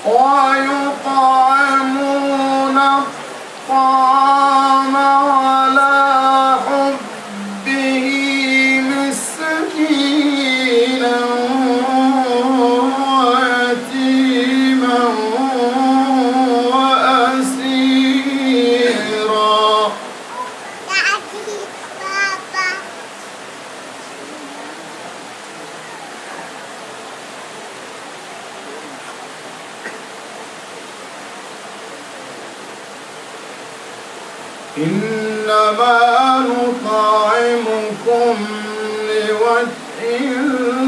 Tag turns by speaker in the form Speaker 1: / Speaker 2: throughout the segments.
Speaker 1: ويطعمون الطعام على حبه مسكينا ويتيما وأسيرا. إنما نطعمكم لوجه الله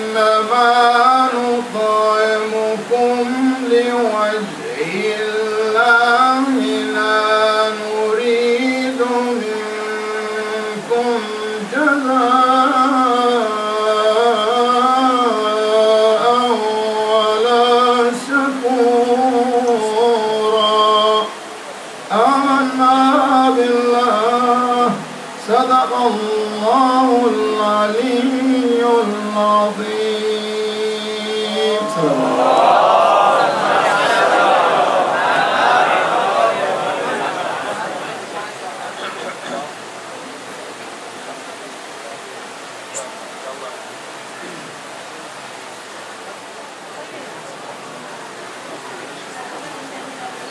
Speaker 1: إنما نطعمكم لوجه الله لا نريد منكم جزاء ولا شكورا. آمنا بالله. صدق الله العلي العظيم. صلى الله.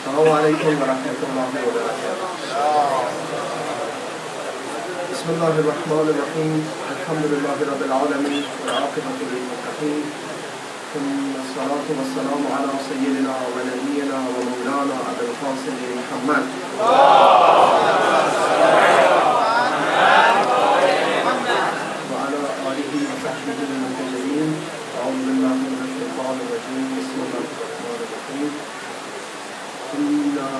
Speaker 1: السلام عليكم ورحمة الله وبركاته. بسم الله الرحمن الرحيم. الحمد لله رب العالمين والعاقبة للمتقين، ثم الصلاة والسلام على سيدنا ونبينا ومولانا أبي القاسم محمد وعلى آله وصحبه المنتجبين. أعوذ بالله من الشيطان الرجيم. بسم الله الرحمن الرحيم. إنا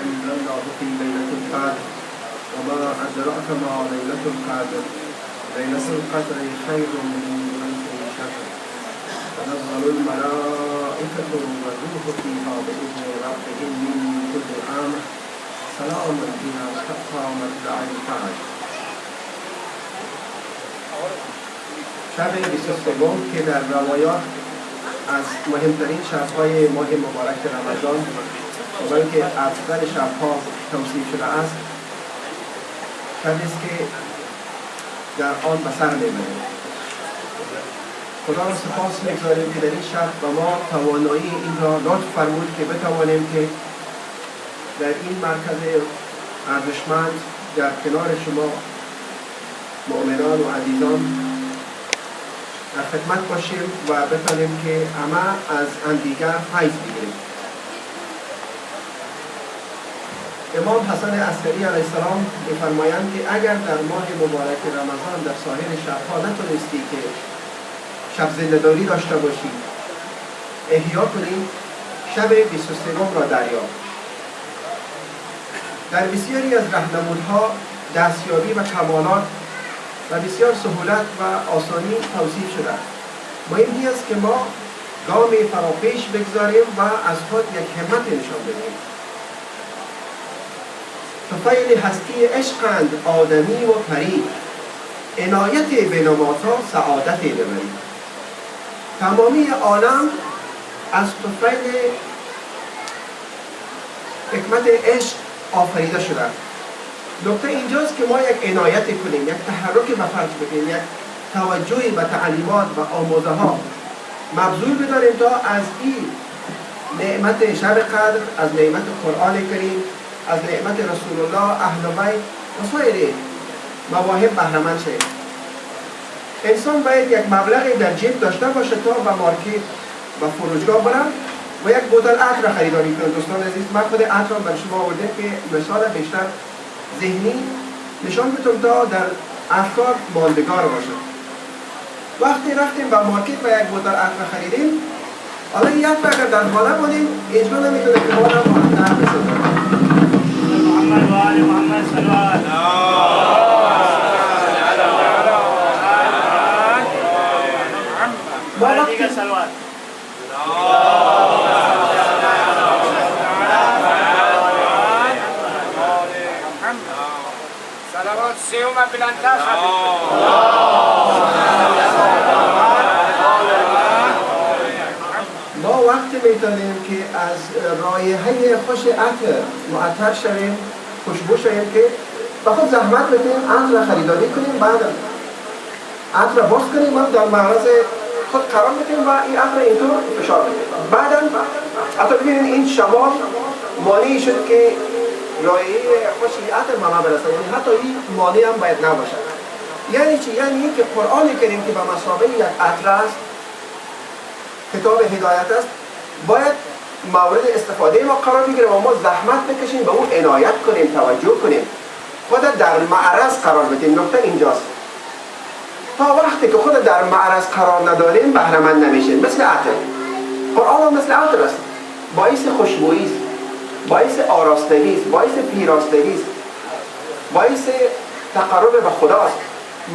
Speaker 1: أنزلناه في ليلة القدر وما أدراك ما ليلة القدر ليلة القدر خير من ألف شهر تنزل الملائكة والروح فيها بإذن ربهم من كل أمر سلام بها حتى مطلع الفجر. شب 23 که در روایات از مهمترین شب‌های ماه مبارک رمضان و بلکه افضل شب‌ها توصیف شده است، شبی است که در آن به سر می‌بریم. خدا را سپاس می‌گزاریم که در این شب به ما توانایی این را لطف فرمود که بتوانیم که در این مرکز ارزشمند در کنار شما مؤمنان و عزیزان در خدمت باشیم و بتوانیم که همه از همدیگر فیض بگیریم. امام حسن عسکری علیه السلام می‌فرمایند که اگر در ماه مبارک رمضان در سایر شب‌ها نتونستی که شب زنده‌داری داشته باشی، احیا کنی، شب 23 را دریاب. در بسیاری از راهنمودها دستیابی و کمالات و بسیار سهولت و آسانی توصیف شده. مهم این است که ما گام فراپیش بگذاریم و از خود یک همت نشان بدهیم. طفیل هستی عشقند آدمی و پری، عنایت به نماتا سعادت ببری. تمامی عالم از طفیل حکمت عشق آفریده شده. نکته اینجاست که ما یک عنایت کنیم، یک تحرک به خرج بدیم، یک توجهی به تعلیمات و آموزه ها مبذول بداریم تا از این نعمت شب قدر، از نعمت قرآن کریم، از نعمت رسول الله، اهل بیت و سایر مواهب بهره مند شویم. انسان باید یک مبلغی در جیب داشته باشه تا به مارکت و فروشگاه برم و یک بوتل عطر خریداری کنم. دوستان عزیز، من خود عطر را برای شما آوردم که مثال بیشتر ذهنی نشان بدم تا در افکار ماندگار باشد. وقتی رفتیم به مارکت و یک بوتل عطر خریدیم، حالا یک اگر در خانه بودیم اجبا نمیتونه که ما را معطر بسازیم. محمد و آل محمد صلوات. ما وقتی
Speaker 2: بلندتر
Speaker 1: ما وقتی میتونیم که از رایحه خوش عطر معطر شویم، خوشبو شویم که با خود زحمت بدیم، عطر خریداری کنیم، بعد عطر باز کنیم و در معرض خود قرار بدیم و این عطر اینطور فشار بدیم. بعدا حتی ببینید این شمال مانعی شد که رایحه خوش عطر به ما برسه، یعنی حتی این مانع هم باید نباشد. یعنی چی؟ یعنی که قرآن کریم که به مثابه یک عطر است، کتاب هدایت است، باید مورد استفاده ما قرار بگیره و ما زحمت بکشیم به اون عنایت کنیم، توجه کنیم، خود در معرض قرار بدیم. نکته اینجاست، تا وقتی که خود در معرض قرار نداریم بهره مند نمیشیم. مثل عطر، قرآن هم مثل عطر است، باعث خوشبویی است، باعث آراستگی است، باعث پیراستگی است، باعث تقرب به خداست،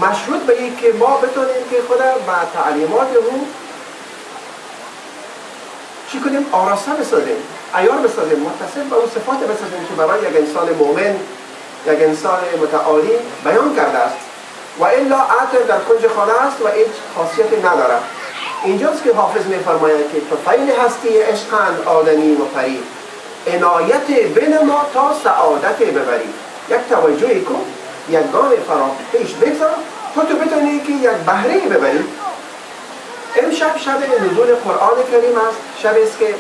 Speaker 1: مشروط به این که ما بتونیم که خود با تعلیمات او چی کنیم؟ آراسته بسازیم، عیار بسازیم، متصل به اون صفات بسازیم که برای یک انسان مؤمن، یک انسان متعالی بیان کرده است. و الا عطر در کنج خانه است و هیچ خاصیتی نداره. اینجاست که حافظ می‌فرماید که طفیل هستی عشقند آدمی و پری، عنایت بنما تا سعادت ببری. یک توجهی کن، یک گام فرا پیش بگذار تا تو بتونی که یک بهره ببری. امشب شب نزول قرآن کریم است، شب است که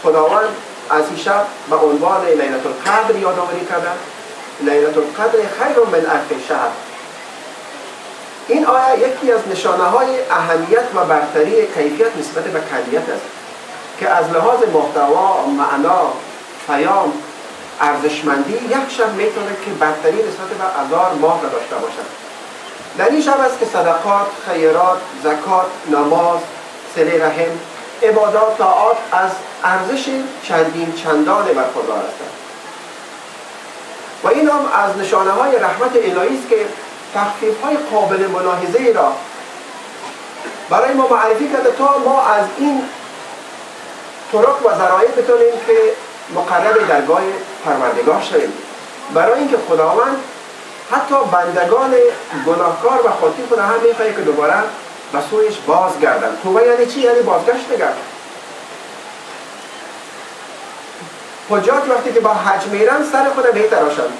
Speaker 1: خداوند از این شب به عنوان لیلة القدر یادآوری کرده. لیلة القدر خیر من الف شهر. این آیه یکی از نشانه های اهمیت و برتری کیفیت نسبت به کمیت است که از لحاظ محتوا، معنا، پیام، ارزشمندی یک شب میتونه که برتری نسبت به 1000 ماه را داشته باشد. در این شب است که صدقات، خیرات، زکات، نماز، صله رحم، عبادات، طاعات از ارزش چندین چندان برخوردار هستند. و این هم از نشانه های رحمت الهی است که تخفیف های قابل ملاحظه را برای ما معرفی کرده تا ما از این طرق و ذرایع بتونیم که مقرب درگاه پروردگار شویم. برای اینکه خداوند حتی بندگان گناهکار و خاطی خدا هم میخواهی که دوباره به سویش بازگردن. توبه یعنی چی؟ یعنی بازگشت نگرد. حجاج وقتی که با حج میرن سر خود میتراشند.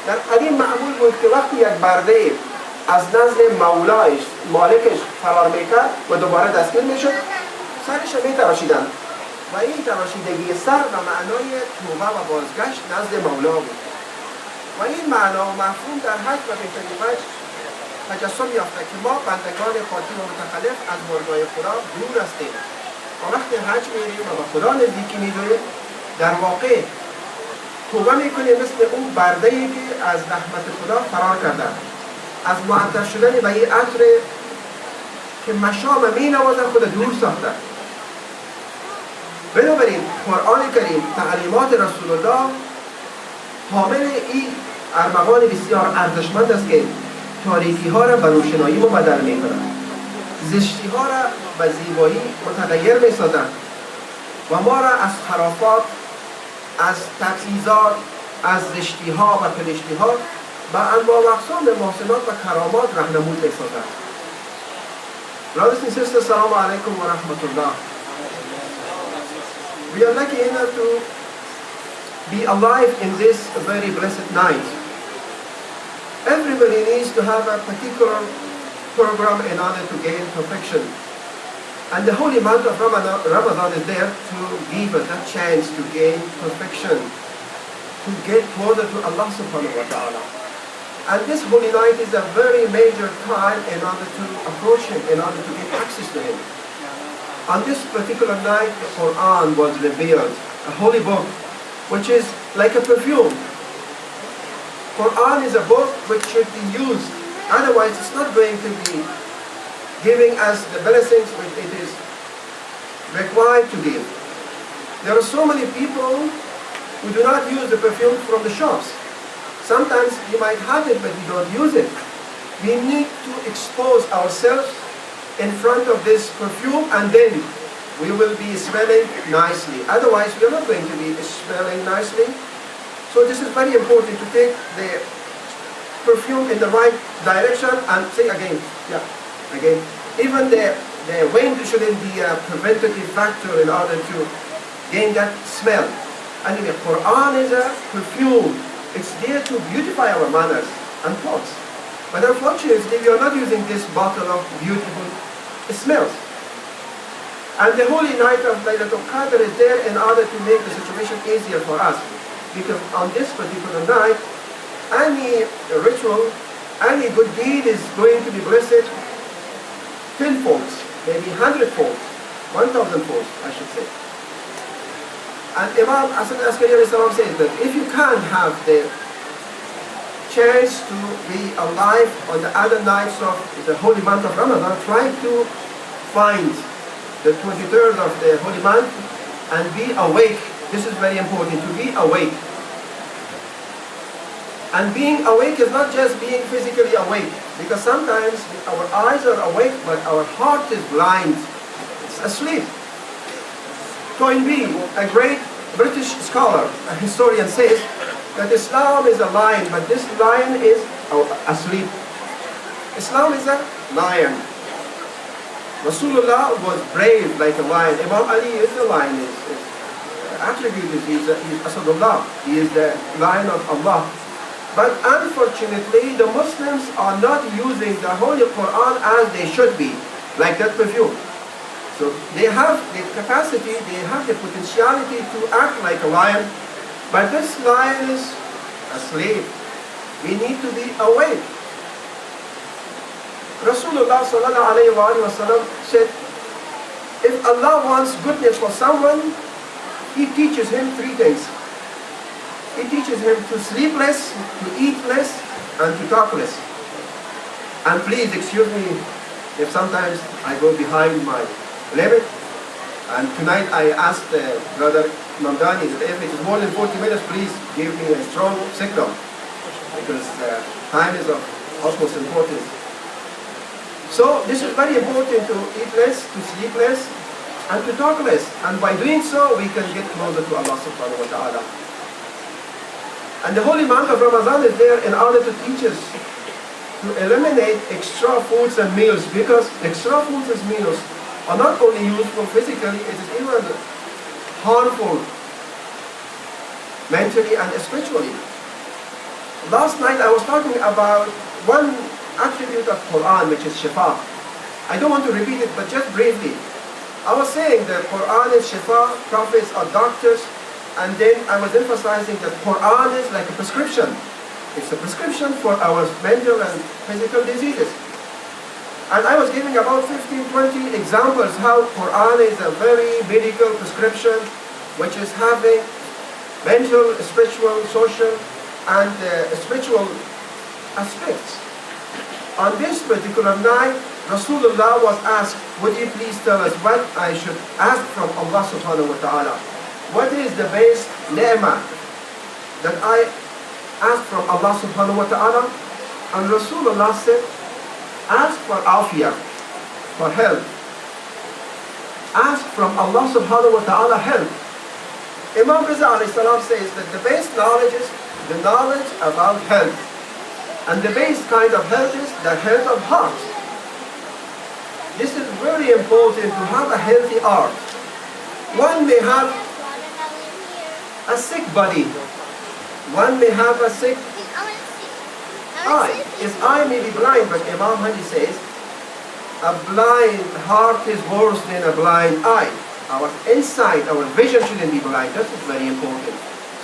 Speaker 1: در قدیم معمول بود که وقتی یک برده از نزد مولایش، مالکش فرار میکرد و دوباره دستگیر میشد، سرش میتراشیدن و این تراشیدگی سر به معنای توبه و بازگشت نزد مولا بود. و این معنا و مفهوم در حج و بهترین وجه تجسم یافته که ما بندگان خاطی و متخلف از مرگای خدا دور هستیم و وقتی حج میریم و به خدا نزدیکی میجویم در واقع توبه میکنیم مثل اون برده‌ای که از رحمت خدا فرار کرده، از معطر شدن به این عطر که مشام مینوازه خود دور ساخته. بنابراین قرآن کریم تعلیمات رسول الله حامل این ارمغان بسیار ارزشمند است که تاریکی ها را به روشنایی مبدل می کنند، زشتی ها را به زیبایی متغیر می سازند و ما را از خرافات، از تبعیضات، از زشتی ها و پلشتی ها به انواع و اقسام محسنات و کرامات راهنمود می سازند. Brothers and sisters, Assalamu alaikum wa rahmatullah. We are lucky enough to be alive in this very blessed night. Everybody needs to have a particular program in order to gain perfection. And the holy month of Ramadan is there to give us that chance to gain perfection, to get closer to Allah subhanahu wa ta'ala. And this holy night is a very major time in order to approach Him, in order to get access to Him. On this particular night, the Quran was revealed, a holy book, which is like a perfume. Quran is a book which should be used, otherwise it's not going to be giving us the blessings which it is required to give. There are so many people who do not use the perfume from the shops. Sometimes you might have it, but you don't use it. We need to expose ourselves in front of this perfume and then we will be smelling nicely. Otherwise, we are not going to be smelling nicely. So this is very important to take the perfume in the right direction and say again, yeah, again. Even the wind shouldn't be a preventative factor in order to gain that smell. Anyway, Quran is a perfume. It's there to beautify our manners and thoughts. But unfortunately, we are not using this bottle of beautiful smells. And the holy night of Laylatul Qadr is there in order to make the situation easier for us. Because on this particular night, any ritual, any good deed is going to be blessed tenfold, maybe 100-fold, 1,000-fold, I should say. And Imam Hasan Askari says that if you can't have the chance to be alive on the other nights of the holy month of Ramadan, try to find the 23rd of the holy month and be awake. This is very important, to be awake. And being awake is not just being physically awake, because sometimes our eyes are awake but our heart is blind, it's asleep. Toynbee, a great British scholar, a historian, says that Islam is a lion, but this lion is asleep. Islam is a lion. Rasulullah was brave like a lion. Imam Ali is a lion. His attribute is he's Asadullah. He is the lion of Allah. But unfortunately, the Muslims are not using the Holy Quran as they should be, like that perfume. So they have the capacity, they have the potentiality to act like a lion, but this lion is asleep. We need to be awake. Rasulullah sallallahu alayhi wa sallam said, if Allah wants goodness for someone, He teaches him three things. He teaches him to sleep less, to eat less, and to talk less. And please excuse me if sometimes I go behind my limit. And tonight I asked Brother Mamdani that if it is more than 40 minutes, please give me a strong signal, because time is of utmost importance. So this is very important, to eat less, to sleep less, and to talk less. And by doing so, we can get closer to Allah subhanahu wa ta'ala. And the holy month of Ramadan is there in order to teach us to eliminate extra foods and meals, because extra foods and meals are not only useful physically, it is even harmful mentally and spiritually. Last night I was talking about one attribute of Quran, which is Shifa. I don't want to repeat it, but just briefly. I was saying that Quran is Shifa, prophets are doctors, and then I was emphasizing that Quran is like a prescription. It's a prescription for our mental and physical diseases. And I was giving about 15-20 examples how Quran is a very medical prescription, which is having mental, spiritual, social, and spiritual aspects. On this particular night, Rasulullah was asked, would you please tell us what I should ask from Allah subhanahu wa ta'ala? What is the best ni'mah that I ask from Allah subhanahu wa ta'ala? And Rasulullah said, ask for afiyah, for health. Ask from Allah subhanahu wa ta'ala health. Imam Riza alayhi salam says that the best knowledge is the knowledge about health. And the best kind of health is the health of heart. This is very important to have a healthy heart. One may have a sick body. One may have a sick eye. His eye may be blind, but Imam Hadi says, a blind heart is worse than a blind eye. Our insight, our vision shouldn't be blind. That is very important.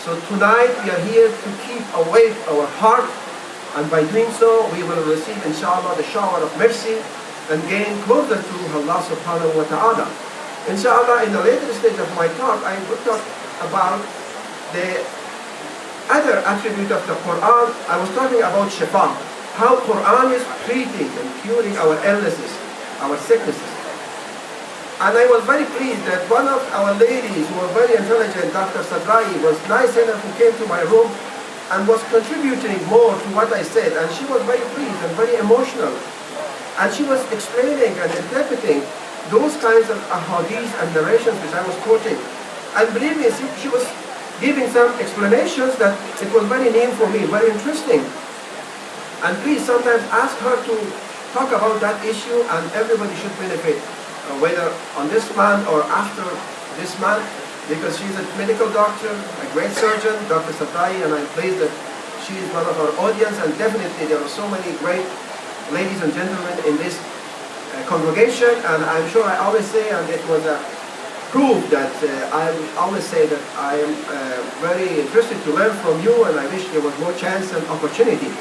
Speaker 1: So tonight we are here to keep awake our heart, and by doing so we will receive inshallah the shower of mercy and gain closer to Allah subhanahu wa ta'ala. Inshallah, in the later stage of my talk, I will talk about the other attribute of the Quran. I was talking about Shifa, how Quran is treating and curing our illnesses, our sicknesses. And I was very pleased that one of our ladies who was very intelligent, Dr. Sadrai, was nice enough who came to my room and was contributing more to what I said. And she was very pleased and very emotional. And she was explaining and interpreting those kinds of ahadith and narrations which I was quoting. And believe me, she was giving some explanations that it was very new for me, very interesting. And please sometimes ask her to talk about that issue, and everybody should benefit, whether on this month or after this month, because she's a medical doctor, a great surgeon, Dr. Satai, and I'm pleased that she is one of our audience, and definitely there are so many great ladies and gentlemen in this congregation, and I'm sure I always say, and it was a proof that I always say that I am very interested to learn from you, and I wish there was more chance and opportunity.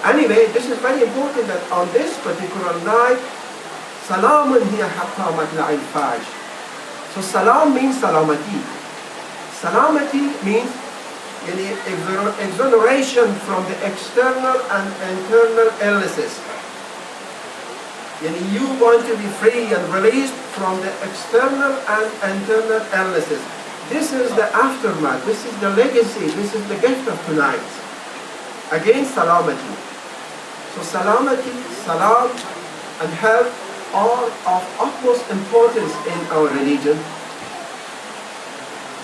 Speaker 1: Anyway, this is very important that on this particular night, Salamun hiya hatta matla'il fajr. So salam means salamati. Salamati means exoneration from the external and internal illnesses. You want to be free and released from the external and internal illnesses. This is the aftermath, this is the legacy, this is the gift of tonight. Again, salamati. So salamati, salam, and health are of utmost importance in our religion.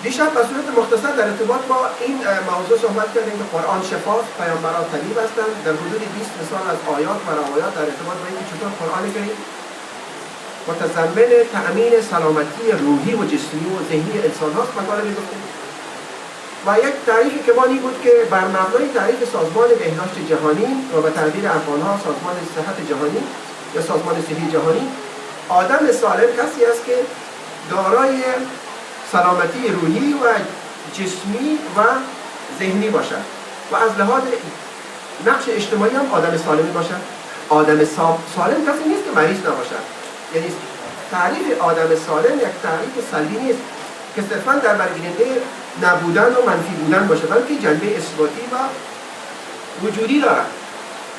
Speaker 1: دیشب به صورت مختصر در ارتباط با این موضوع صحبت کردیم که قرآن شفاست، پیامبران طبیب هستند. در حدود 20 مثال از آیات و روایات در ارتباط با اینکه چطور قرآن کریم متضمن تأمین سلامتی روحی و جسمی و ذهنی انسان هاست مطالبه گفتیم. و یک تعریفی که ما این بود که بر مبنای تعریف سازمان بهداشت جهانی و به تعبیر افغان‌ها سازمان صحت جهانی یا سازمان صحی جهانی، آدم سالم کسی است که دارای سلامتی روحی و جسمی و ذهنی باشد و از لحاظ نقش اجتماعی هم آدم سالمی باشد. آدم سالم کسی نیست که مریض نباشد. یعنی تعریف آدم سالم یک تعریف سلبی نیست که صرفا در برگیرنده نبودن و منفی بودن باشه، بلکه جنبه اثباتی و وجودی دارد.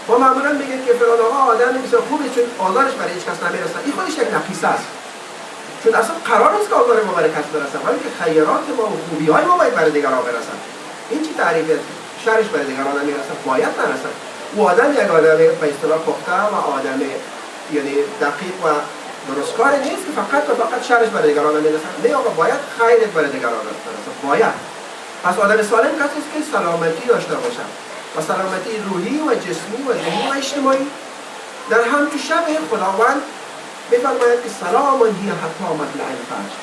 Speaker 1: ما معمولا میگیم که فلان آقا آدم بسیار خوبه چون آزارش برای هیچ کس نمیرسه. این خودش یک نقیصه است. چون اصلا قرار نیست که آزار ما برای کس برسه، بلکه خیرات ما و خوبی‌های ما باید برای دیگران برسن. این چی تعریفه؟ شرش برای دیگران نمیرسه، باید نرسه. او آدم یک آدم به اصطلاح پخته و آدم یعنی دقیق و درستکار نیست که فقط و فقط شرش برای دیگران نمیرسه. نه آقا، باید خیرت برای دیگران برسه، باید. پس آدم سالم کسی است که سلامتی داشته باشه و سلامتی روحی و جسمی و ذهنی و اجتماعی. در همچو شب خداوند می‌فرماید که سلام هی حتی مطلع الفجر.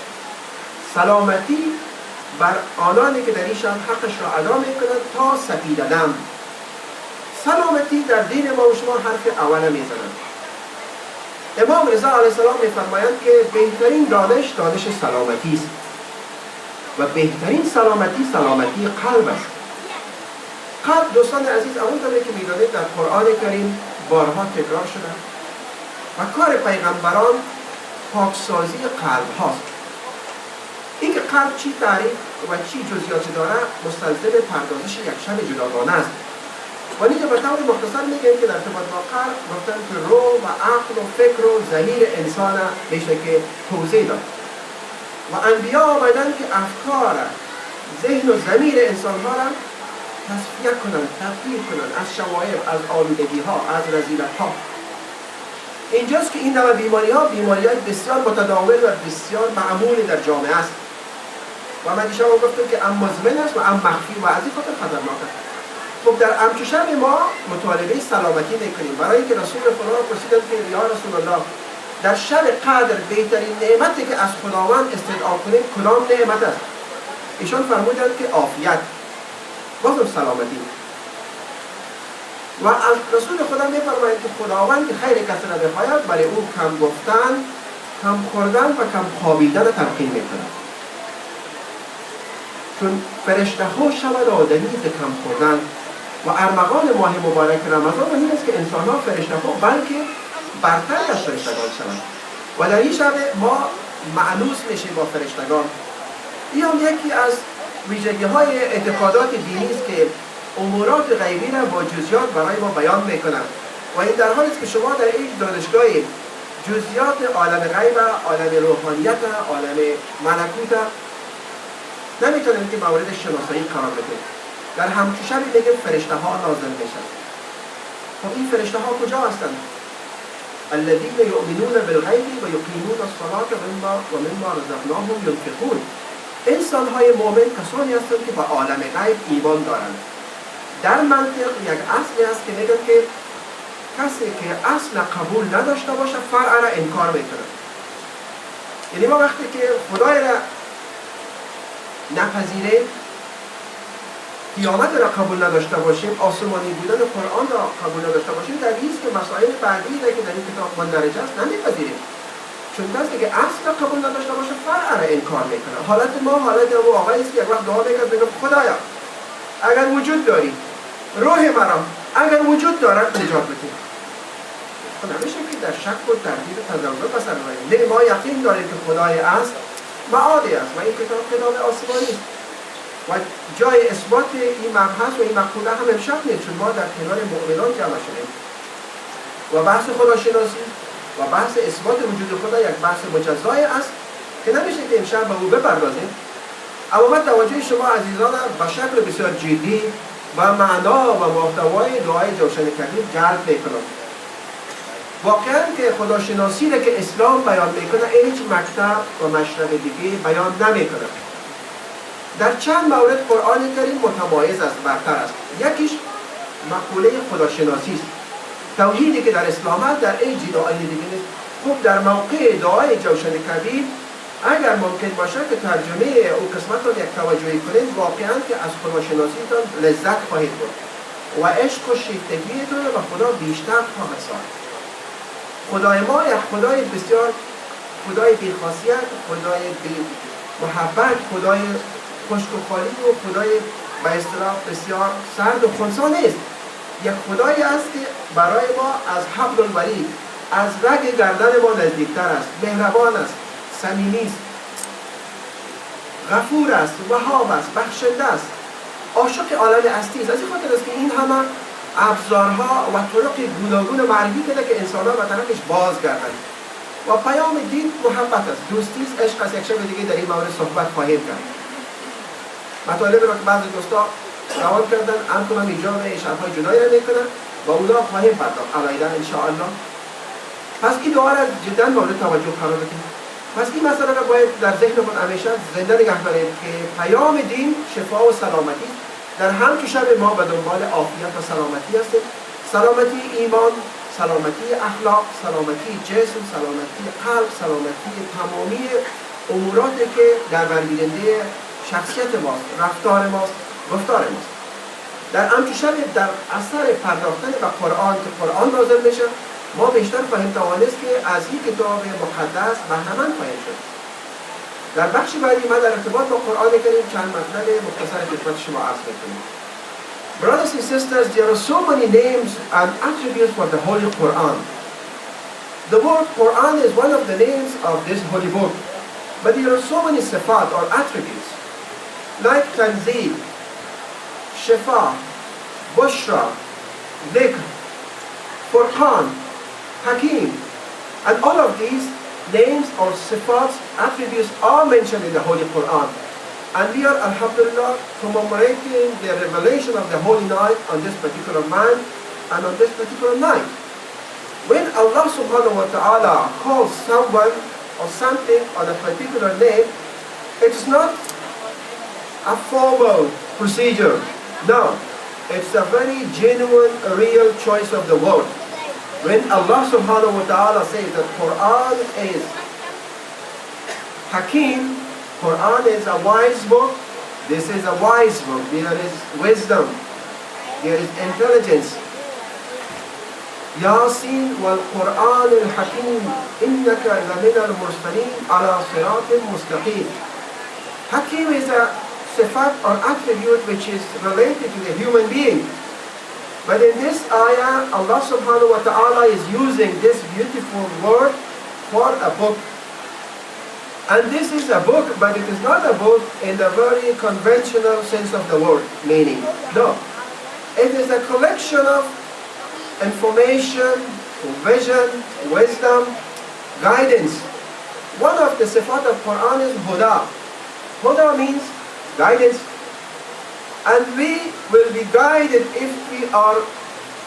Speaker 1: سلامتی بر آنانی که در این شب حقش را ادا میکنند تا سپیددم. سلامتی در دین ما و شما حرف اول میزنند. امام رضا علیه السلام می‌فرمایند که بهترین دانش سلامتی است و بهترین سلامتی قلب است. قلب دوستان عزیز همونطوری که می‌دانید در قرآن کریم بارها تکرار شده و کار پیغمبران پاکسازی قلب هاست. این که قلب چی تعریف و چی جزئیات داره مستلزم پردازش یک شب جداگانه است. و اینجا به طور مختصر میگیم که در ارتباط با قلب گفتن که روح و عقل و فکر و ضمیر انسان میشه که توضیح داد و انبیا آمدن که افکار ذهن و ضمیر انسان ها را تصفیه کنند، تطهیر کنند از شوائب، از آلودگی ها، از رذیلت ها. اینجاست که این نوع بیماری های بسیار متداول و بسیار معمولی در جامعه است و من دیشب گفتم که ام مزمن است و ام مخفی و از این خاطر خطرناک است. خب در همچو شب ما مطالبه سلامتی میکنیم، برای اینکه رسول خدا پرسیدند که یا رسول الله در شب قدر بهترین نعمتی که از خداوند استدعا کنیم کدام نعمت است؟ ایشان فرمودند که عافیت، بازم سلامتی. و از رسول خدا میفرماید که خداوند که خیر کسی را بخواهد برای او کم گفتن، کم خوردن و کم خوابیدن را تلقین میکند. چون فرشته ها شود آدمی کم خوردن و ارمغان ماه مبارک رمضان این است که انسان ها فرشته ها بلکه برتر از فرشتگان شوند و در این شب ما مأنوس میشیم با فرشتگان. این هم یکی از ویژگی های اعتقادات دینی است که امورات غیبی را با جزئیات برای ما بیان میکنند و این در حالی است که شما در این دانشگاه جزئیات عالم غیب، عالم روحانیت، عالم ملکوت نمیتونید که مورد شناسایی قرار بدید. در همچون شبی بگیم فرشته ها نازل میشن. خب این فرشته ها کجا هستند؟ الذین یؤمنون بالغیب و یقیمون الصلاة و مما رزقناهم ينفقون. انسان های مؤمن کسانی هستند که به عالم غیب ایمان دارند. در منطق یک اصلی است که میگن که کسی که اصل قبول نداشته باشه فرع را انکار میکنه. یعنی ما وقتی که خدای را نپذیریم، قیامت را قبول نداشته باشیم، آسمانی بودن قرآن را قبول نداشته باشیم، در این است که مسائل بعدی که در این کتاب مندرجه است نمیپذیریم. چون کسی که اصل قبول نداشته باشه فرع را انکار میکنه. حالت ما حالت اون آقایی است که یک وقت دعا میکنه میگه خدایا اگر وجود داری روح مرا اگر وجود دارد نجات بده. نمیشه که در شک و تردید و تزلزل بسر ببریم. نه، ما یقین داریم که خدای است معادی است و این کتاب آسمانی است و جای اثبات این مبحث و این مقوله هم امشب نیست، چون ما در کنار مؤمنان جمع شدیم و بحث خداشناسی و بحث اثبات وجود خدا یک بحث مجزای است که نمیشه که امشب به او بپردازیم. اما من توجه شما عزیزان به شکل بسیار جدی و معنا و محتوای دعای جوشن کبیر جلب میکنم. واقعا که خداشناسی را که اسلام بیان میکنه هیچ مکتب و مشرب دیگه بیان نمیکنه. در چند مورد قرآن کریم متمایز است، برتر است. یکیش مقوله خداشناسی است. توحیدی که در اسلام هست در این دعای دیگه نیست. خب در موقع دعای جوشن کبیر اگر ممکن باشه که ترجمه او قسمت رو یک توجهی کنید، واقعا که از خداشناسیتان لذت خواهید برد و عشق و شیفتگیتون رو به خدا بیشتر خواهد ساخت. خدای ما یک خدای بسیار خدای بی‌خاصیت، خدای بی محبت، خدای خشک و خالی و خدای به اصطلاح بسیار سرد و خنثی نیست. یک خدایی است که برای ما از حبل الورید، از رگ گردن ما نزدیکتر است، مهربان است، صمیمی است، غفور است، وهاب است، بخشنده است، عاشق عالم هستی است. از این خاطر است که این همه ابزارها و طرق گوناگون معرفی کرده که انسان‌ها به طرفش بازگردند. و پیام دین محبت است، دوستی است، عشق است. یک شب دیگه در این مورد صحبت خواهیم کرد. مطالب را که بعضی دوستا سوال کردن انتم اینجا و شب‌های جدایی را میکنن و اونا خواهیم پرداخت علیه ان شاء الله. پس این دعا را جدا مورد توجه قرار بدیم. پس این مسئله را باید در ذهن خود همیشه زنده نگه داریم که پیام دین شفا و سلامتی است. در همین شب ما به دنبال عافیت و سلامتی هستیم. سلامتی ایمان، سلامتی اخلاق، سلامتی جسم، سلامتی قلب، سلامتی تمامی اموراتی که در برگیرنده شخصیت ماست، رفتار ماست، گفتار ماست. در همین شب در اثر پرداختن به قرآن که قرآن نازل میشه، ما بیشتر خواهیم توانست که از این کتاب مقدس بهره‌مند خواهیم شد. در بخش بعدی ما در ارتباط با قرآن کریم چند مطلب مختصر خدمت شما عرض می‌کنیم. Brothers and sisters, there are so many names and attributes for the Holy Quran. The word Quran is one of the names of this holy book, but there are so many sifat or attributes like Tanzeel, Shifa, Bushra, Dhikr, Furqan, Hakim, and all of these names or sifats, attributes are mentioned in the Holy Quran. And we are, alhamdulillah, commemorating the revelation of the Holy Night on this particular man and on this particular night. When Allah subhanahu wa ta'ala calls someone or something on a particular name, it's not a formal procedure. No, it's a very genuine, real choice of the word. When Allah subhanahu wa ta'ala says that Quran is Hakim, Quran is a wise book, this is a wise book. There is wisdom, there is intelligence. Yasin wal Quran al Hakim, innaka lamin al mursalin ala siratin mustaqim. Hakim is a sifat or attribute which is related to the human being. But in this ayah, Allah subhanahu wa ta'ala is using this beautiful word for a book. And this is a book, but it is not a book in the very conventional sense of the word, meaning. No. It is a collection of information, vision, wisdom, guidance. One of the sifat of Quran is Huda. Huda means guidance. And we will be guided if we are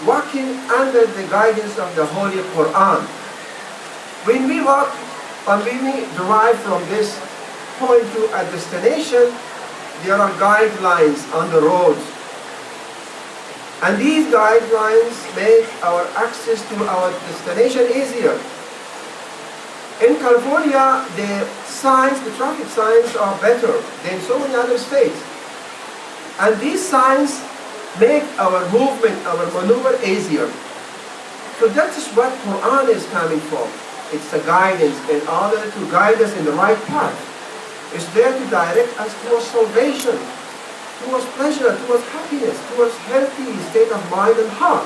Speaker 1: walking under the guidance of the Holy Quran. When we walk and when we drive from this point to a destination, there are guidelines on the roads. And these guidelines make our access to our destination easier. In California, the traffic signs are better than so many other states. And these signs make our movement, our maneuver easier. So that is what Quran is coming from. It's a guidance in order to guide us in the right path. It's there to direct us towards salvation, towards pleasure, towards happiness, towards healthy state of mind and heart.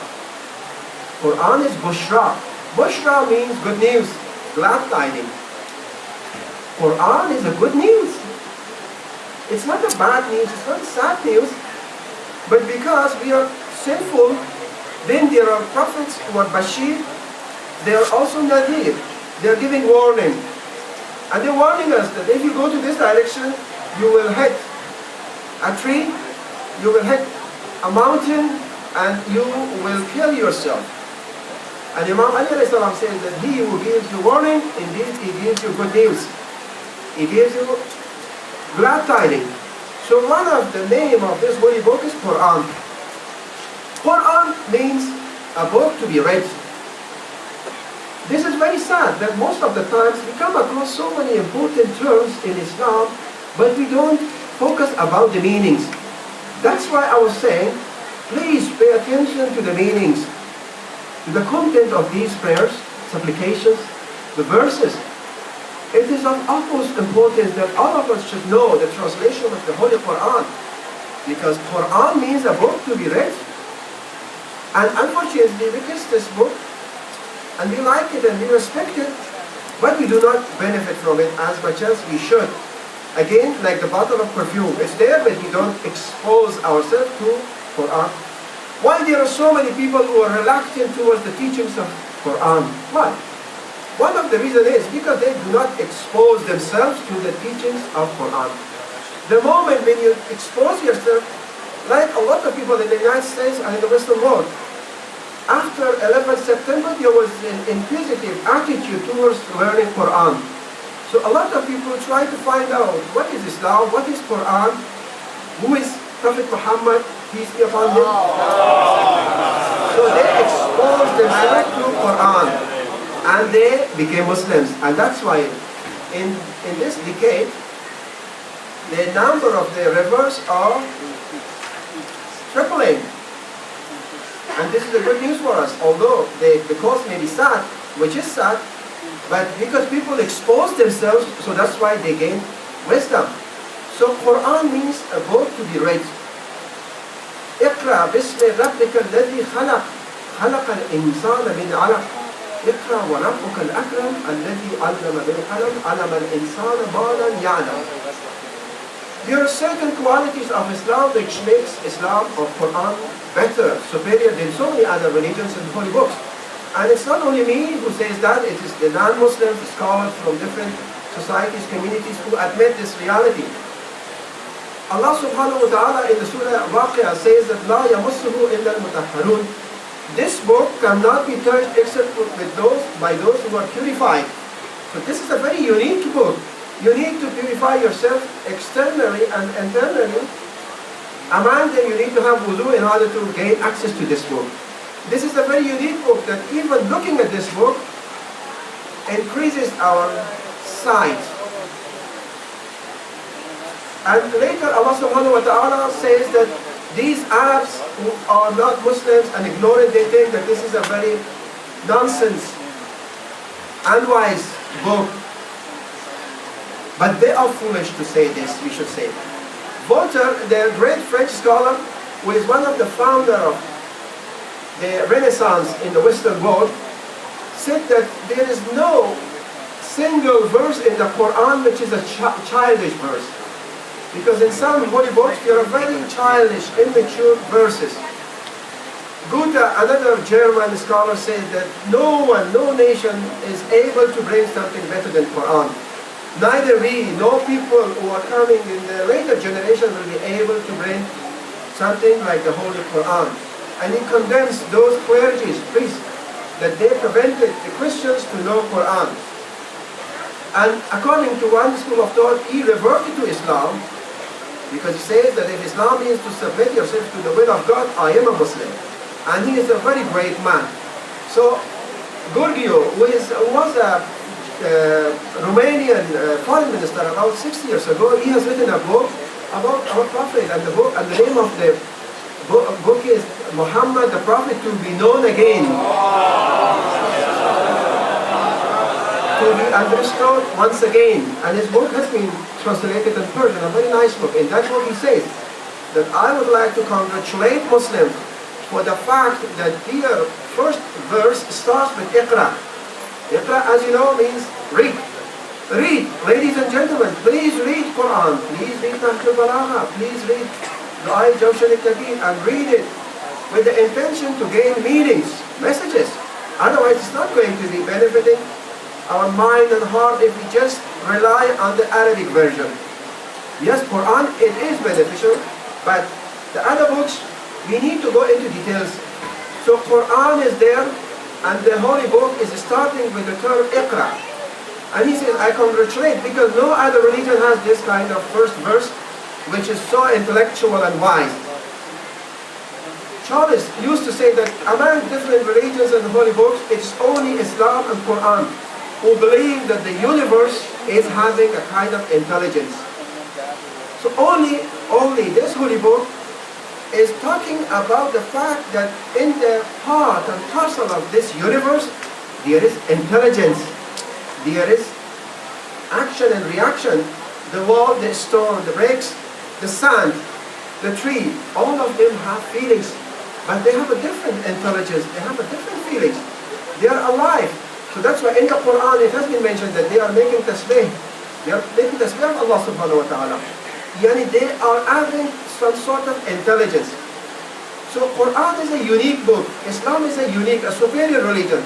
Speaker 1: Quran is bushra. Bushra means good news, glad tidings. Quran is a good news. It's not a bad news, it's not sad news, but because we are sinful, then there are prophets who are Bashir, they are also Nadir. They are giving warning. And they're warning us that if you go to this direction, you will hit a tree, you will hit a mountain, and you will kill yourself. And Imam Ali says that he who gives you warning, indeed he gives you good news. He gives you glad tidings. So one of the name of this holy book is Quran. Quran means a book to be read. This is very sad that most of the times we come across so many important terms in Islam, but we don't focus about the meanings. That's why I was saying, please pay attention to the meanings, to the content of these prayers, supplications, the verses. It is of utmost importance that all of us should know the translation of the Holy Quran, because Quran means a book to be read. And unfortunately, we kiss this book, and we like it and we respect it, but we do not benefit from it as much as we should. Again, like the bottle of perfume, it's there, but we don't expose ourselves to Quran. Why there are so many people who are reluctant towards the teachings of Quran? Why? One of the reasons is because they do not expose themselves to the teachings of Quran. The moment when you expose yourself, like a lot of people in the United States and in the Western world, after 11 September, there was an inquisitive attitude towards learning Quran. So a lot of people try to find out what is Islam, what is Quran, who is Prophet Muhammad, peace be upon him. So they expose themselves to Quran and they became Muslims. And that's why in this decade, the number of the rivers are tripling. And this is a good news for us, although the cause may be sad, which is sad, but because people expose themselves, so that's why they gain wisdom. So Quran means a book to be read. اقرأ باسم ربك الذي خلق خلق الإنسان من علق اقرأ وربك الأكرم الذي علم بالقلم علم الإنسان ما لم يعلم. There are certain qualities of Islam which makes Islam or Quran better, superior than so many other religions and holy books. And it's not only me who says that, it is the non-Muslims, the scholars from different societies, communities who admit this reality. Allah subhanahu wa ta'ala in the Surah Waqi'ah says that لا يمسه إلا المطهرون. This book cannot be touched except by those who are purified. So this is a very unique book. You need to purify yourself externally and internally. Among them, you need to have wudu in order to gain access to this book. This is a very unique book that even looking at this book increases our sight. And later Allah subhanahu wa ta'ala says that these Arabs who are not Muslims and ignore it, they think that this is a very nonsense, unwise book. But they are foolish to say this, we should say. Voltaire, the great French scholar, who is one of the founders of the Renaissance in the Western world, said that there is no single verse in the Quran which is a childish verse. Because in some holy books there are very childish, immature verses. Goethe, another German scholar, said that no nation is able to bring something better than Quran. Neither we, nor people who are coming in the later generation will be able to bring something like the Holy Quran. And he condemns those clergies, priests, that they prevented the Christians to know Quran. And according to one school of thought, he reverted to Islam Because he says that if Islam means to submit yourself to the will of God, I am a Muslim. And he is a very great man. So, Giorgio, who was a Romanian foreign minister about 6 years ago, he has written a book about our Prophet, and the name of the book is Muhammad, the Prophet to be known again. To be understood once again. And his book has been translated in Persian, a very nice book. In that book he says that I would like to congratulate Muslims for the fact that their first verse starts with Iqra. Iqra, as you know, means read. Read, ladies and gentlemen, please read Quran, please read Nahj al-Balagha, please read Du'a Jawshan al-Kabir, and read it with the intention to gain meanings, messages. Otherwise it's not going to be benefiting our mind and heart if we just rely on the Arabic version. Yes, Quran, it is beneficial, but the other books, we need to go into details. So Quran is there, and the Holy Book is starting with the term Iqra. And he says, I congratulate, because no other religion has this kind of first verse, which is so intellectual and wise. Charles used to say that among different religions and holy books, it's only Islam and Quran who believe that the universe is having a kind of intelligence. So only this holy book is talking about the fact that in the part and parcel of this universe, there is intelligence, there is action and reaction. The wall, the stone, the bricks, the sand, the tree, all of them have feelings, but they have a different intelligence, they have a different feelings. They are alive. So that's why in the Quran it has been mentioned that they are making tasbih. They are making tasbih of Allah subhanahu wa ta'ala. Yani they are having some sort of intelligence. So Quran is a unique book. Islam is a unique, a superior religion.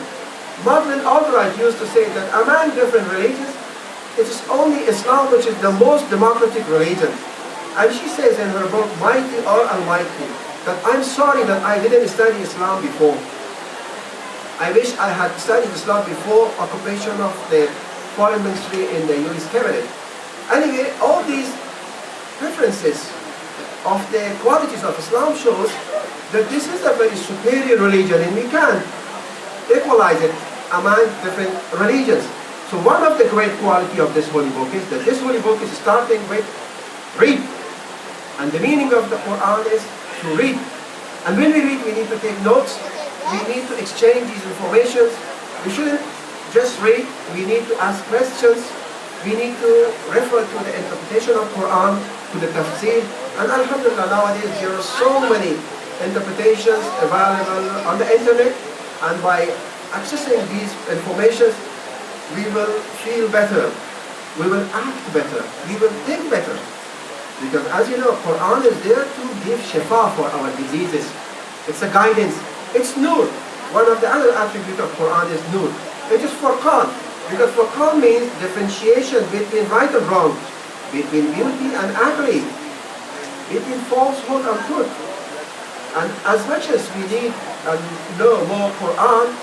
Speaker 1: Madeleine Albright used to say that among different religions, it is only Islam which is the most democratic religion. And she says in her book, Mighty or Almighty, that I'm sorry that I didn't study Islam before. I wish I had studied Islam before occupation of the foreign ministry in the US cabinet. Anyway, all these references of the qualities of Islam shows that this is a very superior religion, and we can't equalize it among different religions. So one of the great quality of this holy book is that this holy book is starting with read. And the meaning of the Quran is to read. And when we read, we need to take notes. We need to exchange these informations. We shouldn't just read. We need to ask questions. We need to refer to the interpretation of Quran, to the tafsir. And alhamdulillah, nowadays there are so many interpretations available on the internet. And by accessing these informations, we will feel better. We will act better. We will think better. Because as you know, Quran is there to give shifa for our diseases. It's a guidance. It's nur. One of the other attributes of Quran is nur. It is furqan. Because furqan means differentiation between right and wrong, between beauty and ugly, between falsehood and truth. And as much as we need and know more Quran,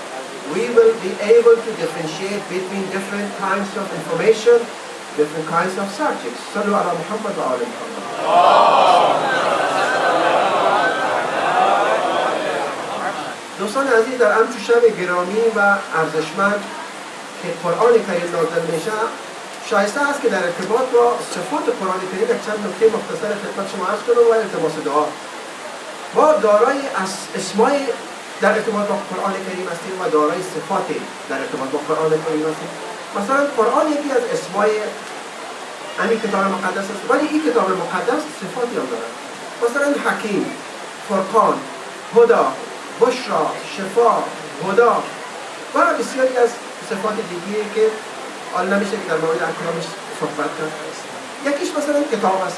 Speaker 1: we will be able to differentiate between different kinds of information, different kinds of subjects. Sallu ala Muhammad wa ala Muhammad. دوستان عزیز، در همچون شب گرامی و ارزشمند که قرآن کریم نازل میشه، شایسته است که در ارتباط با صفات قرآن کریم یک چند نکته مختصر خدمت شما عرض کنم و التماس دعا. ما دارای اسمای در ارتباط با قرآن کریم هستیم و دارای صفاتی در ارتباط با قرآن کریم هستیم. مثلا قرآن یکی از اسمای همین کتاب مقدس است، ولی این کتاب مقدس صفاتی هم دارد. مثلا حکیم، فرقان، هدا، بشرا، شفا، هدا و بسیاری از صفات دیگه که حالا نمیشه که در مورد اکرامش صحبت کرد. یکیش مثلا کتاب است.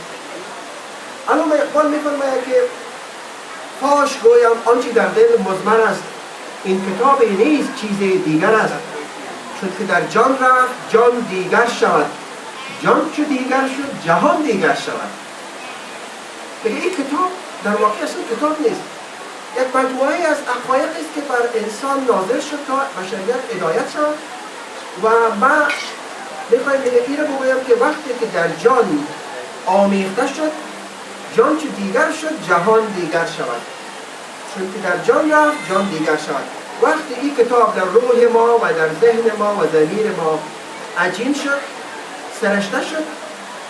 Speaker 1: علامه اقبال میفرماید که فاش گویم آنچه در دل مضمر است، این کتاب نیست چیز دیگر است، چون که در جان رفت جان دیگر شود، جان چو دیگر شد جهان دیگر شود. بگه این کتاب در واقع اصلا کتاب نیست، یک مجموعه از حقایق است که بر انسان نازل شد تا بشریت هدایت شد. و من میخوایم این رو بگویم که وقتی که در جان آمیخته شد، جان چو دیگر شد جهان دیگر شود، چون که در جان رفت جان دیگر شود. وقتی این کتاب در روح ما و در ذهن ما و ضمیر ما عجین شد، سرشته شد،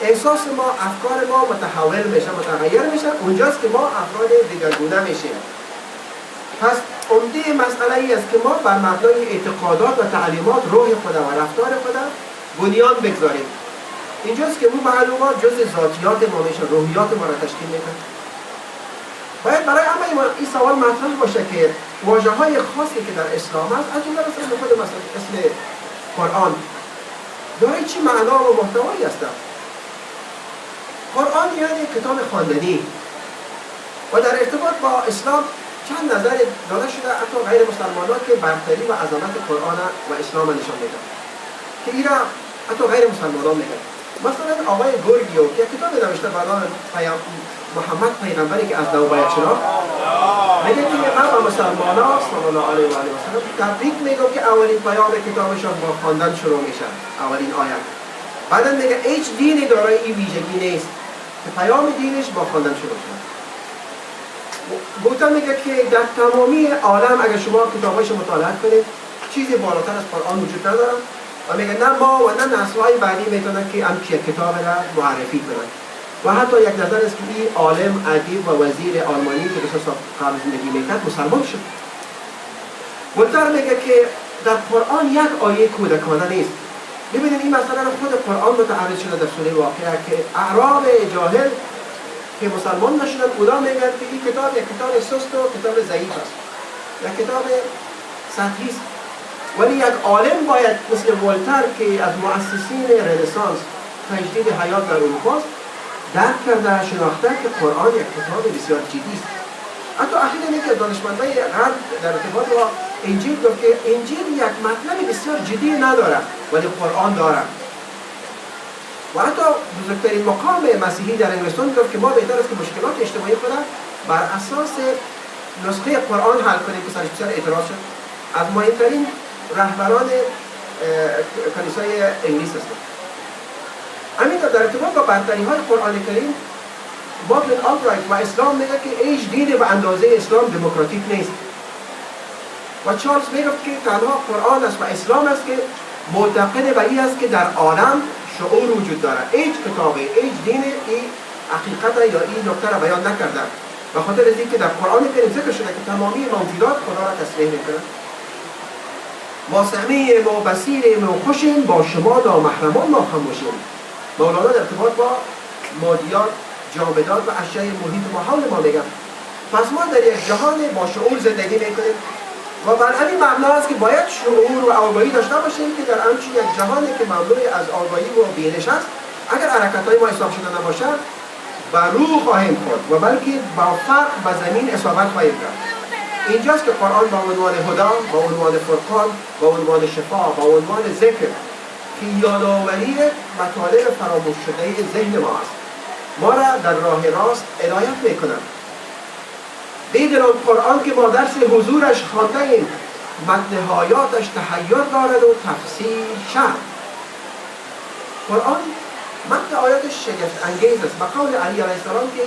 Speaker 1: احساس ما، افکار ما متحول میشه، متغیر میشه، اونجاست که ما افراد دیگرگونه میشیم. پس عمده مسئله ای است که ما بر مبنای اعتقادات و تعلیمات روح خود و رفتار خود بنیان بگذاریم. اینجاست که اون معلومات جز ذاتیات ما میشه، روحیات ما را تشکیل میده. باید برای همه ما این سوال مطرح باشه که واژه‌های خاصی که در اسلام هست، از جمله مثلا خود مثلا اسم قرآن دارای چی معنا و محتوایی هست؟ قرآن یعنی کتاب خواندنی و در ارتباط با اسلام چند نظر داده شده، حتی غیر مسلمانان که برتری و عظمت قرآن و اسلام نشان میدن که ایرا حتی غیر مسلمانان میگن. مثلا آقای گورگیو که کتاب نوشته به نام محمد پیغمبری که از نو باید شناخت، میگه که من با مسلمانان صلی الله علیه و آله و سلم تبریک میگم که اولین پیام کتابشان با خواندن شروع میشه، اولین آیه. بعدا میگه هیچ دینی دارای این ویژگی نیست که پیام دینش با خواندن شروع شد. بوتا میگه که در تمامی عالم اگر شما کتابایش مطالعه کنید چیزی بالاتر از قرآن وجود نداره و میگه نه ما و نه نسل‌های بعدی میتونن که همچین کتاب را معرفی کنن. و حتی یک نظر است که این عالم، ادیب و وزیر آلمانی که 2 سال قبل زندگی میکرد مسلمان شد. بوتا میگه که در قرآن یک آیه کودکانه نیست. ببینید این مسئله را خود قرآن متعرض شده در سوره واقعه که اعراب جاهل که مسلمان نشدن اونا میگن که این کتاب یک کتاب سست و کتاب ضعیف است، یک کتاب سطحی است. ولی یک عالم باید مثل ولتر که از مؤسسین رنسانس تجدید حیات در اروپا است درک کرده، شناخته که قرآن یک کتاب بسیار جدی است. حتی اخیراً یکی از دانشمندان غرب در ارتباط با انجیل گفت که انجیل یک مطلب بسیار جدی نداره ولی قرآن داره. و حتی بزرگترین مقام مسیحی در انگلستان گفت که ما بهتر است که مشکلات اجتماعی خود بر اساس نسخه قرآن حل کنیم که سرش بسیار اعتراض شد. از مهمترین رهبران کلیسای انگلیس هستند. همینطور در ارتباط با برتری های قرآن کریم مارتین آلبرایت و اسلام میگه که هیچ دین به اندازه اسلام دموکراتیک نیست. و چارلز میگفت که تنها قرآن است و اسلام است که معتقد به این است که در عالم شعور وجود داره. هیچ کتابی، هیچ دین این حقیقت یا این نکته را بیان نکرده. به خاطر از اینکه در قرآن کریم ذکر شده که تمامی موجودات خدا را تسبیح میکنند. ما سمیعیم و بصیریم و خوشیم، با شما نامحرمان ما خاموشیم. مولانا در ارتباط با مادیات، جامدات و اشیاء محیط ما حول ما میگن. پس ما در یک جهان با شعور زندگی میکنیم و بر همین مبنا است که باید شعور و آگاهی داشته باشیم که در همچین یک جهانی که مملوء از آگاهی و بینش است، اگر حرکت‌های ما حساب شده نباشد بر روح خواهیم خورد و بلکه با فرق به زمین اصابت خواهیم کرد. اینجاست که قرآن با عنوان هدا، با عنوان فرقان، با عنوان شفا، با عنوان ذکر که یادآوری مطالب فراموش شده ذهن ما است، ما را در راه راست هدایت می‌کند. بدون قرآن که با درس حضورش خوانده ایم، متن آیاتش تحیر دارد و تفسیر شرح. قرآن متن آیاتش شگفت انگیز است. به قول علی علیه السلام که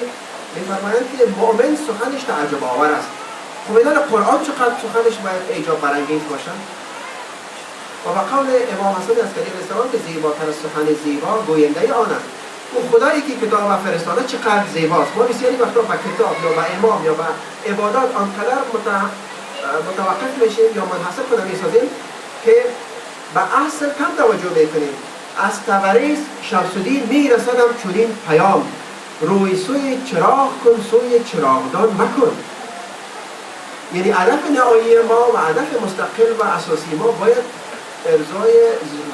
Speaker 1: می‌فرمایند که مؤمن سخنش تعجب آور است. خب اینا قرآن چقدر سخنش باید اعجاب برانگیز باشد؟ و به قول امام حسن عسکری علیه السلام که زیباتر از سخن زیبا گوینده آن است. اون خدایی که کتاب فرستاده چقدر زیباست. ما بسیاری وقتا به کتاب یا به امام یا به عبادات آنقدر متوقف میشیم یا منحصر کنه میسازیم که به اصل کم توجه میکنیم. از تبریز شمس الدین میرسدم چنین پیام، روی سوی چراغ کن سوی چراغدان مکن. یعنی هدف نهایی ما و هدف مستقل و اساسی ما باید ارضای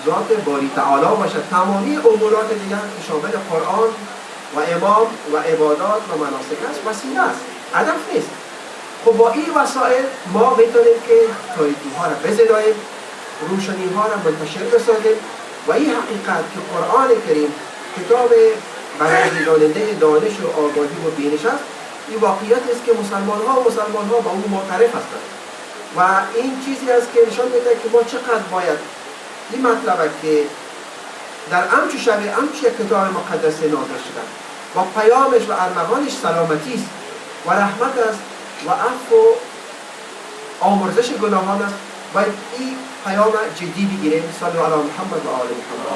Speaker 1: ذات باری تعالی باشد. تمامی امورات دیگر که شامل قرآن و امام و عبادات و مناسک است وسیله است، هدف نیست. خب با این وسایل ما میتونیم که تاریکی ها را بزداییم، روشنی ها را منتشر بسازیم و این حقیقت که قرآن کریم کتاب برانگیزاننده دانش و آگاهی و بینش است، این واقعیت است که مسلمان ها با اون معترف هستند و این چیزی است که نشان میده که ما چقدر باید این مطلب که در همچو شبیه همچو یک کتاب مقدس نازل شده و پیامش و ارمغانش سلامتی است و رحمت است و عفو و آمرزش گناهان است. باید این پیام جدی بگیریم. صلوا علی محمد و آل محمد.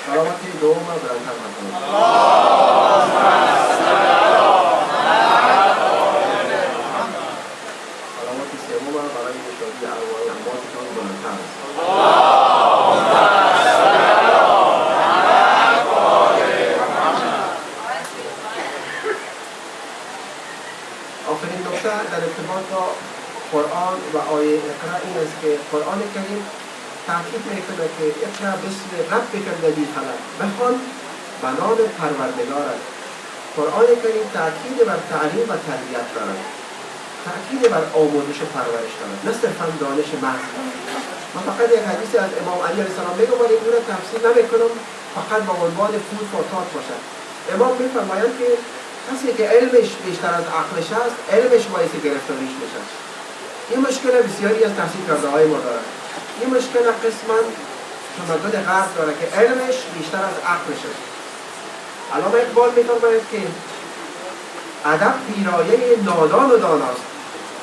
Speaker 1: سلامتی دوم برانتر مکنم. سلامتی سوم برای نشادی ارواح امواتتان بلندتر است. آخرین نکته در ارتباط با قرآن و آیه اقرا این است که قرآن کریم تاکید میکنه که اقرا بسم ربک الذی خلق، بخوان به نام پروردگارت. قرآن کریم تاکید بر تعلیم و تربیت دارد، تاکید بر آموزش و پرورش دارد، نه صرفا دانش محض. من فقط یک حدیث از امام علی علیه السلام میگم ولی اون را تفسیر نمیکنم، فقط با عنوان فوت فوتات باشد. امام میفرمایند که کسی که علمش بیشتر از عقلش است، علمش باعث گرفتاریش میشه. این مشکل بسیاری از تحصیل کرده های ما دارد. این مشکل قسما تمدن غرب داره که علمش بیشتر از عقلش است. علامه اقبال میفرماید که ادب پیرایه نادان و داناست،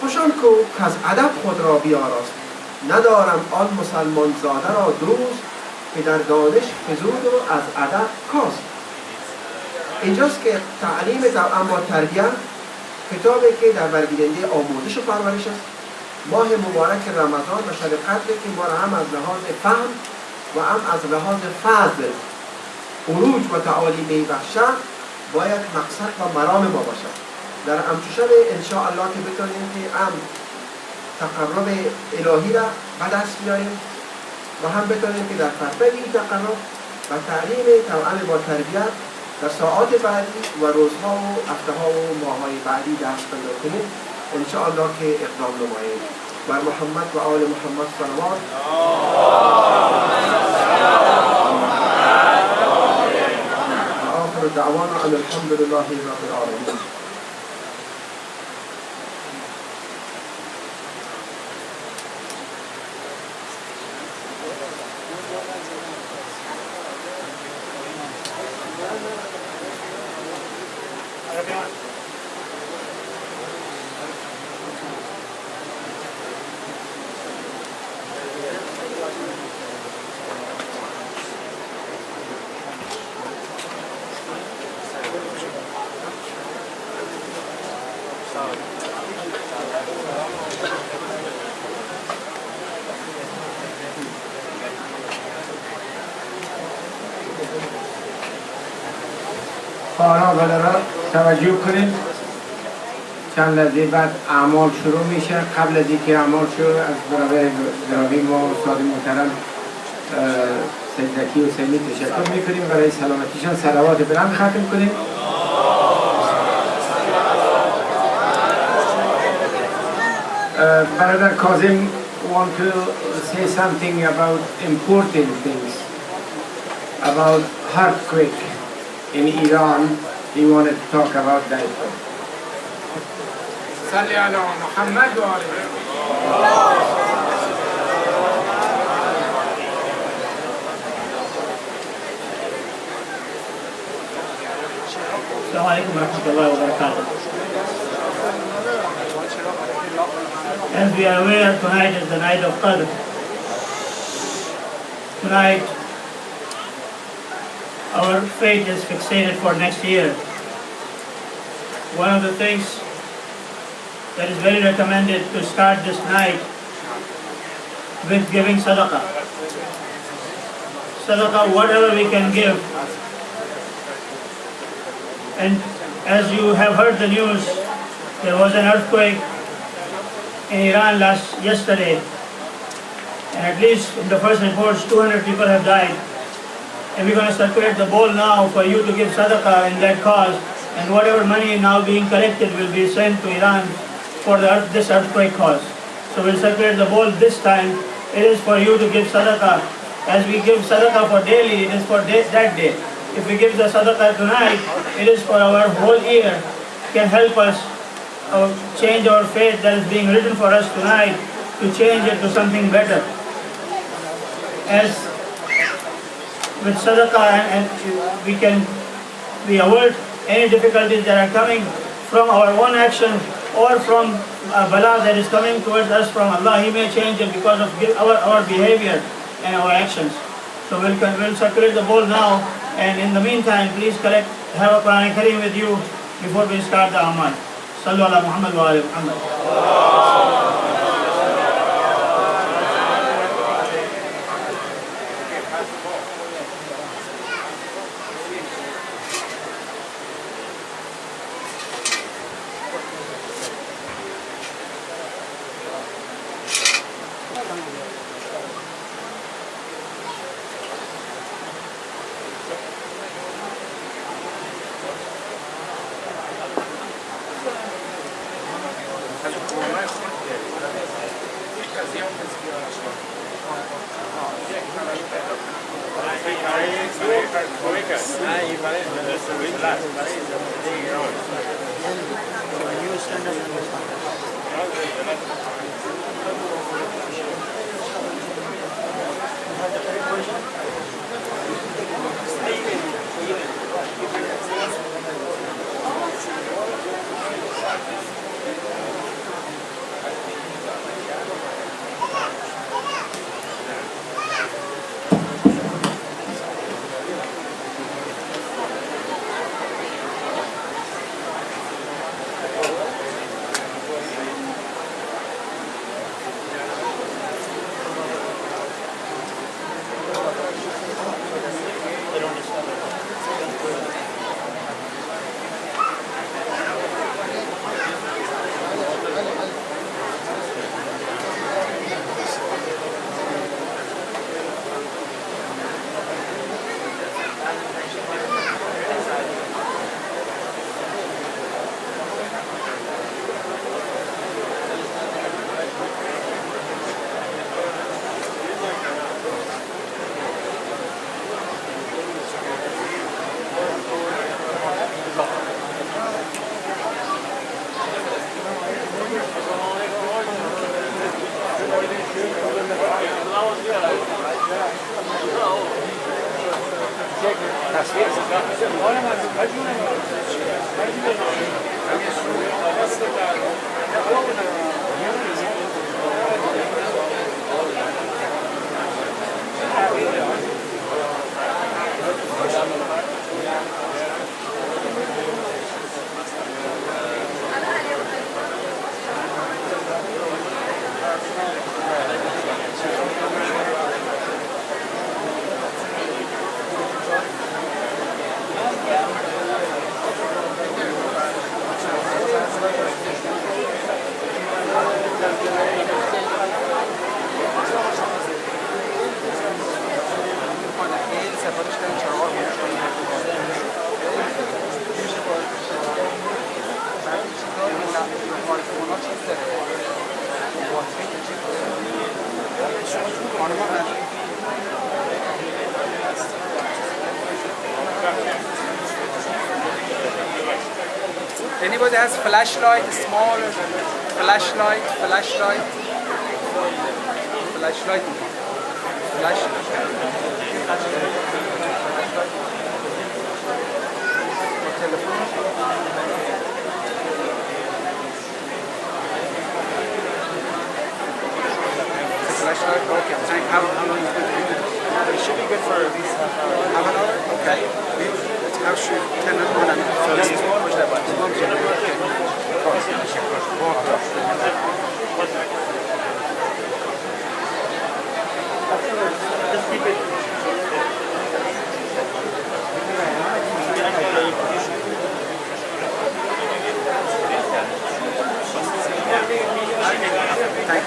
Speaker 1: خوشان کو کز ادب خود را بیاراست. ندارم آن مسلمان زاده را دوست که در دانش فزود و از ادب کاست. اینجاست که تعلیم توأم با تربیت کتابی که در برگیرنده آموزش و پرورش است. ماه مبارک رمضان و شب قدر که ما را هم از لحاظ فهم و هم از لحاظ فضل عروج و تعالی میبخشد، باید مقصد و مرام ما باشد. در همچون شب انشاءالله که بتونیم که هم تقرب الهی را به دست بیاریم و هم بتونیم که در فتره این تقرب و تعلیم توأم با تربیت در ساعات بعدی و روزها و هفته‌ها و ماه‌های بعدی دست پیدا کنیم. انشاءالله که اقدام نماییم. بر محمد و آل محمد صلوات. و آخر دعوانا ان الحمد لله رب العالمین.
Speaker 2: خواهرها برادرها توجه کنید، چند لحظه بعد اعمال شروع میشه. قبل از اینکه اعمال شروع از برادر گرامی ما استاد محترم سید زکی حسینی تشکر میکنیم، برای سلامتیشان صلوات بلند ختم کنیم. Brother Kazim want to say something about important things, about earthquake in Iran. He wanted to talk about that. صل على محمد و آله.
Speaker 3: Assalamu alaikum wa rahmatullahi wa barakatuh. As we are aware, tonight is the night of Qadr. Tonight, our fate is fixated for next year. One of the things that is very recommended to start this night with giving sadaqah. Sadaqah, whatever we can give. And as you have heard the news, there was an earthquake in Iran yesterday, and at least in the first reports 200 people have died. And we're going to circulate the bowl now for you to give sadaqah in that cause, and whatever money now being collected will be sent to Iran for this earthquake cause. So we'll circulate the bowl this time. It is for you to give sadaqah. As we give sadaqah for daily, it is for that day. If we give the sadaqah tonight, it is for our whole year. It can help us change our fate that is being written for us tonight, to change it to something better. as with sadaqah, and we avoid any difficulties that are coming from our own action or from a bala that is coming towards us from Allah. He may change it because of our behavior and our actions. So we'll circulate the bowl now, and in the meantime, please have a Quran Kareem with you before we start the Amal. Sallu ala Muhammad wa ala Muhammad.
Speaker 4: Anybody has flashlight, small flashlight, flashlight, flashlight, okay. How long is it? It should be good for at least half an hour. Half an hour? Okay. How should 10 and 1 and first? Push that button.
Speaker 3: Just keep it.
Speaker 4: Thank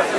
Speaker 4: you.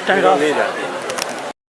Speaker 5: Turn it off.